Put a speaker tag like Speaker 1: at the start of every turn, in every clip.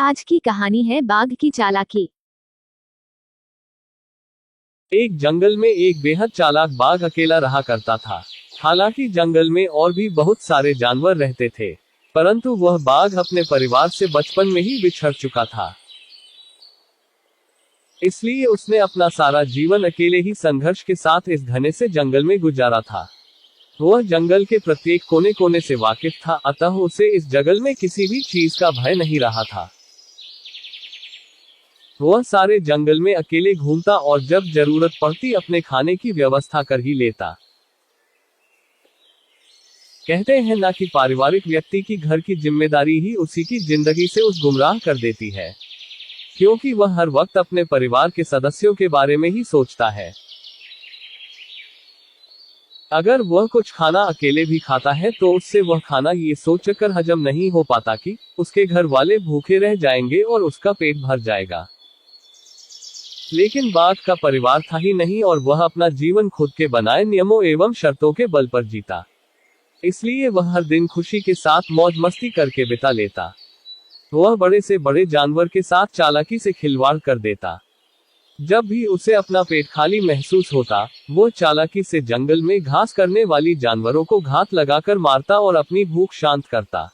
Speaker 1: आज की कहानी है बाघ की चालाकी।
Speaker 2: एक जंगल में एक बेहद चालाक बाघ अकेला रहा करता था। हालांकि जंगल में और भी बहुत सारे जानवर रहते थे, परंतु वह बाघ अपने परिवार से बचपन में ही बिछड़ चुका था। इसलिए उसने अपना सारा जीवन अकेले ही संघर्ष के साथ इस घने से जंगल में गुजारा था। वह जंगल के प्रत्येक कोने कोने से वाकिफ था, अतः उसे इस जंगल में किसी भी चीज का भय नहीं रहा था। वह सारे जंगल में अकेले घूमता और जब जरूरत पड़ती अपने खाने की व्यवस्था कर ही लेता। कहते हैं ना कि पारिवारिक व्यक्ति की घर की जिम्मेदारी ही उसी की जिंदगी से उस गुमराह कर देती है, क्योंकि वह हर वक्त अपने परिवार के सदस्यों के बारे में ही सोचता है। अगर वह कुछ खाना अकेले भी खाता है तो उससे वह खाना ये सोचकर हजम नहीं हो पाता कि उसके घर वाले भूखे रह जाएंगे और उसका पेट भर जाएगा। लेकिन बाघ का परिवार था ही नहीं और वह अपना जीवन खुद के बनाए नियमों एवं शर्तों के बल पर जीता। इसलिए वह हर दिन खुशी के साथ मौज मस्ती करके बिता लेता। वह बड़े से बड़े जानवर के साथ चालाकी से खिलवाड़ कर देता। जब भी उसे अपना पेट खाली महसूस होता, वो चालाकी से जंगल में घास करने वाली जानवरों को घात लगाकर मारता और अपनी भूख शांत करता।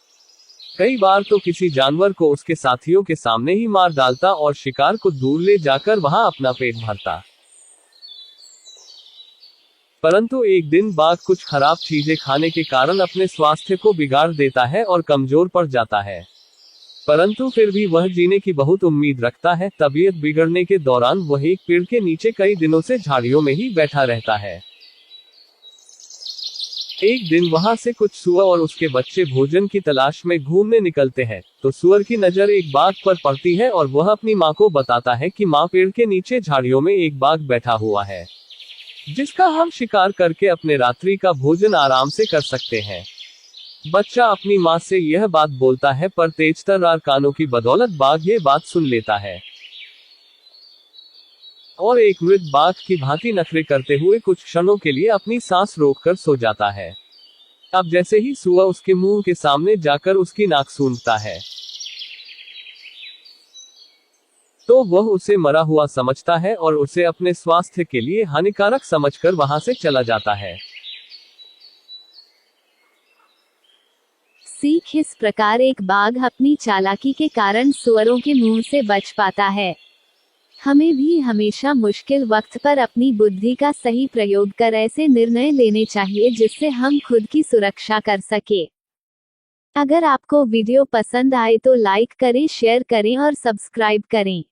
Speaker 2: कई बार तो किसी जानवर को उसके साथियों के सामने ही मार डालता और शिकार को दूर ले जाकर वहां अपना पेट भरता। परंतु एक दिन बाघ कुछ खराब चीजें खाने के कारण अपने स्वास्थ्य को बिगाड़ देता है और कमजोर पड़ जाता है। परंतु फिर भी वह जीने की बहुत उम्मीद रखता है। तबीयत बिगड़ने के दौरान वह एक पेड़ के नीचे कई दिनों से झाड़ियों में ही बैठा रहता है। एक दिन वहां से कुछ सुअर और उसके बच्चे भोजन की तलाश में घूमने निकलते हैं, तो सुअर की नजर एक बाघ पर पड़ती है और वह अपनी माँ को बताता है कि माँ, पेड़ के नीचे झाड़ियों में एक बाघ बैठा हुआ है, जिसका हम शिकार करके अपने रात्रि का भोजन आराम से कर सकते हैं। बच्चा अपनी माँ से यह बात बोलता है, पर तेजतर्रार कानों की बदौलत बाघ ये बात सुन लेता है और एक मृत बाघ की भांति नखरे करते हुए कुछ क्षणों के लिए अपनी सांस रोककर सो जाता है। अब जैसे ही सुअर उसके मुंह के सामने जाकर उसकी नाक सूंघता है, तो वह उसे मरा हुआ समझता है और उसे अपने स्वास्थ्य के लिए हानिकारक समझकर वहां से चला जाता है।
Speaker 1: सीख इस प्रकार एक बाघ अपनी चालाकी के कारण सुअरों के मुंह से बच पाता है। हमें भी हमेशा मुश्किल वक्त पर अपनी बुद्धि का सही प्रयोग कर ऐसे निर्णय लेने चाहिए जिससे हम खुद की सुरक्षा कर सके। अगर आपको वीडियो पसंद आए तो लाइक करें, शेयर करें और सब्सक्राइब करें।